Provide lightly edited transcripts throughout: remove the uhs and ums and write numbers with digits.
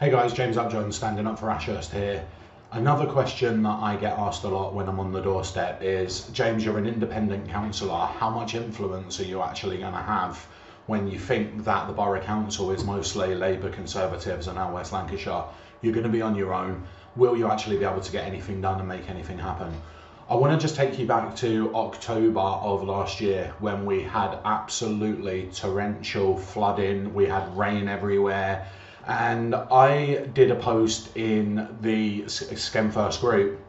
Hey guys, James Upjohn standing up for Ashurst here. Another question that I get asked a lot when I'm on the doorstep is, James, you're an independent councillor. How much influence are you actually going to have when you think that the Borough Council is mostly Labour, Conservatives and now West Lancashire? You're going to be on your own. Will you actually be able to get anything done and make anything happen? I want to just take you back to October of last year when we had absolutely torrential flooding. We had rain everywhere. And I did a post in the Skelmersdale group,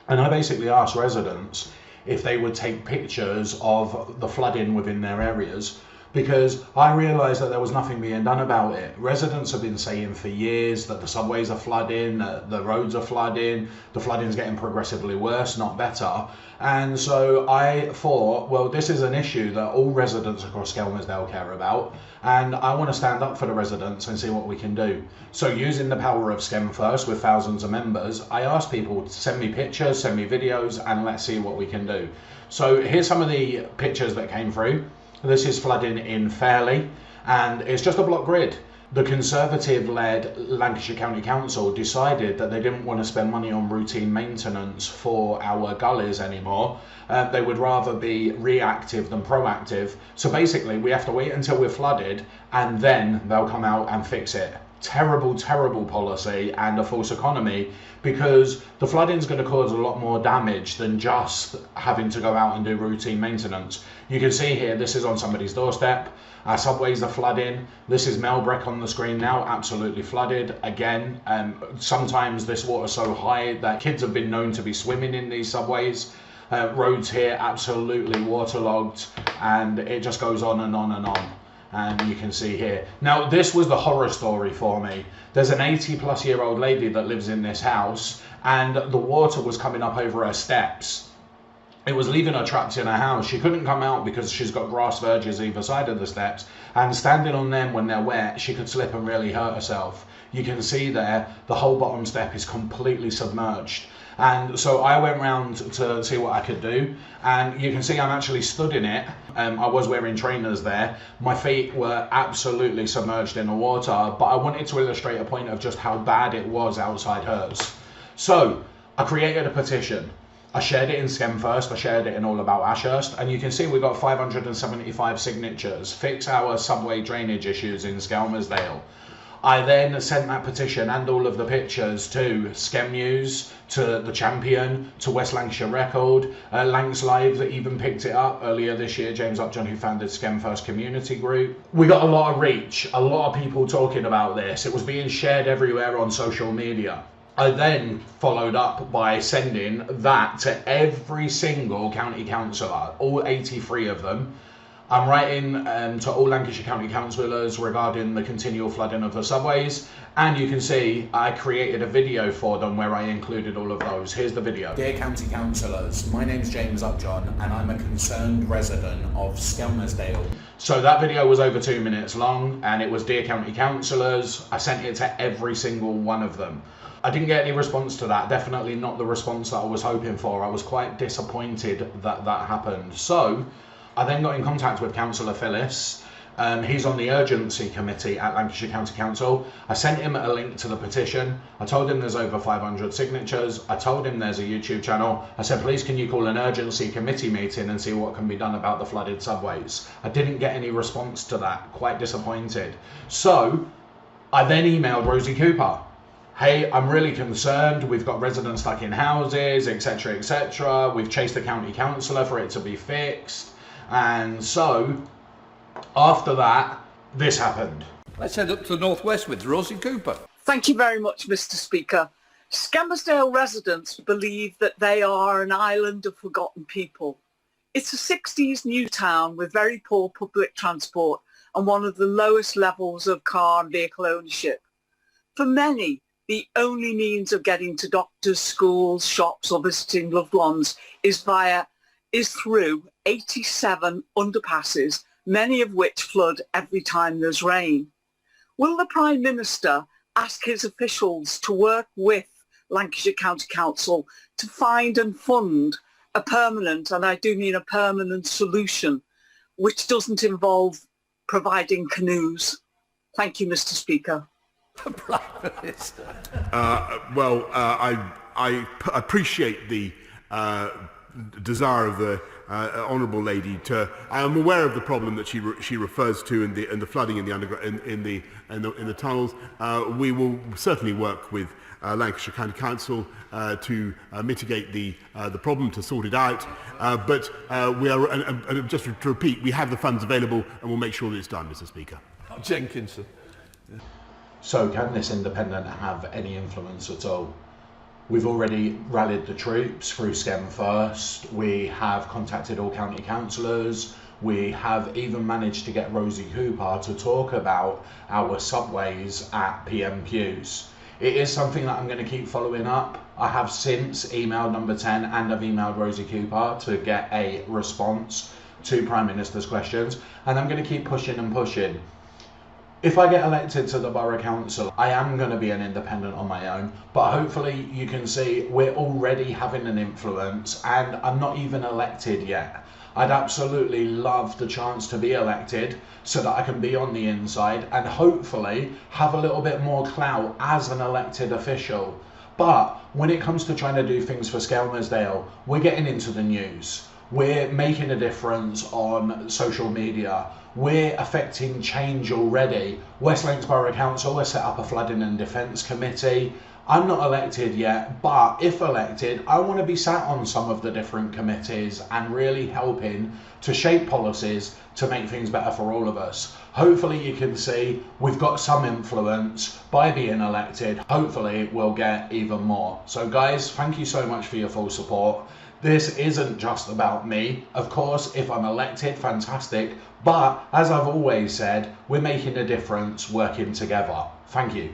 and I basically asked residents if they would take pictures of the flooding within their areas, because I realised that there was nothing being done about it. Residents have been saying for years that the subways are flooding, the roads are flooding, the flooding's getting progressively worse, not better. And so I thought, well, this is an issue that all residents across Skelmersdale care about, and I want to stand up for the residents and see what we can do. So using the power of Skem First with thousands of members, I asked people to send me pictures, send me videos, and let's see what we can do. So here's some of the pictures that came through. This is flooding in Fairley, and it's just a block grid. The Conservative-led Lancashire County Council decided that they didn't want to spend money on routine maintenance for our gullies anymore. They would rather be reactive than proactive. So basically, we have to wait until we're flooded, and then they'll come out and fix it. Terrible, terrible policy and a false economy, because the flooding is going to cause a lot more damage than just having to go out and do routine maintenance. You can see here, this is on somebody's doorstep. Our subways are flooding. This is Melbreck on the screen now, absolutely flooded again. Sometimes this water's so high that kids have been known to be swimming in these subways. Roads here absolutely waterlogged, and it just goes on and on and on. And you can see here. Now, this was the horror story for me. There's an 80-plus-year-old lady that lives in this house, and the water was coming up over her steps. It was leaving her trapped in her house. She couldn't come out because she's got grass verges either side of the steps, and standing on them when they're wet, she could slip and really hurt herself. You can see there, the whole bottom step is completely submerged. And so I went round to see what I could do, and you can see I'm actually stood in it. I was wearing trainers there. My feet were absolutely submerged in the water, but I wanted to illustrate a point of just how bad it was outside hers. So I created a petition. I shared it in Skem First, I shared it in All About Ashurst, and you can see we got 575 signatures. Fix our subway drainage issues in Skelmersdale. I then sent that petition and all of the pictures to Skelmersdale Mews, to The Champion, to West Lancashire Record. Lancs Live that even picked it up earlier this year, James Upjohn, who founded Skem First Community Group. We got a lot of reach, a lot of people talking about this. It was being shared everywhere on social media. I then followed up by sending that to every single county councillor, all 83 of them. I'm writing to all Lancashire County Councillors regarding the continual flooding of the subways, and you can see I created a video for them where I included all of those. Here's the video. Dear County Councillors, my name's James Upjohn and I'm a concerned resident of Skelmersdale. So that video was over 2 minutes long, and it was Dear County Councillors. I sent it to every single one of them. I didn't get any response to that, definitely not the response that I was hoping for. I was quite disappointed that that happened. So I then got in contact with Councillor Phyllis. He's on the urgency committee at Lancashire County Council. I sent him a link to the petition. I told him there's over 500 signatures. I told him there's a YouTube channel. I said, please can you call an urgency committee meeting and see what can be done about the flooded subways. I didn't get any response to that, quite disappointed. So I then emailed Rosie Cooper. Hey, I'm really concerned. We've got residents stuck in houses, etc., etc. We've chased the county councillor for it to be fixed. And so, after that, this happened. Let's head up to the northwest with Rosie Cooper. Thank you very much, Mr. Speaker. Skelmersdale residents believe that they are an island of forgotten people. It's a 60s new town with very poor public transport and one of the lowest levels of car and vehicle ownership. For many, the only means of getting to doctors, schools, shops or visiting loved ones is through 87 underpasses, many of which flood every time there's rain. Will the Prime Minister ask his officials to work with Lancashire County Council to find and fund a permanent, and I do mean a permanent solution, which doesn't involve providing canoes? Thank you, Mr. Speaker. Prime Minister. I appreciate the desire of the honourable lady to. I am aware of the problem that she refers to in the flooding in the underground in the tunnels. We will certainly work with Lancashire County Council to mitigate the problem, to sort it out. But we are, and just to repeat, we have the funds available, and we'll make sure that it's done, Mr. Speaker. Jenkinson. So can this independent have any influence at all? We've already rallied the troops through Skem First. We have contacted all county councillors. We have even managed to get Rosie Cooper to talk about our subways at PM Pews. It is something that I'm going to keep following up. I have since emailed number 10 and I've emailed Rosie Cooper to get a response to Prime Minister's questions, and I'm going to keep pushing and pushing. If I get elected to the Borough Council, I am going to be an independent on my own, but hopefully you can see we're already having an influence, and I'm not even elected yet. I'd absolutely love the chance to be elected so that I can be on the inside and hopefully have a little bit more clout as an elected official. But when it comes to trying to do things for Skelmersdale, we're getting into the news. We're making a difference on social media. We're affecting change already. West Lancs Borough Council has set up a flooding and defence committee. I'm not elected yet, but if elected, I want to be sat on some of the different committees and really helping to shape policies to make things better for all of us. Hopefully you can see we've got some influence by being elected. Hopefully we'll get even more. So guys, thank you so much for your full support. This isn't just about me. Of course, if I'm elected, fantastic. But as I've always said, we're making a difference working together. Thank you.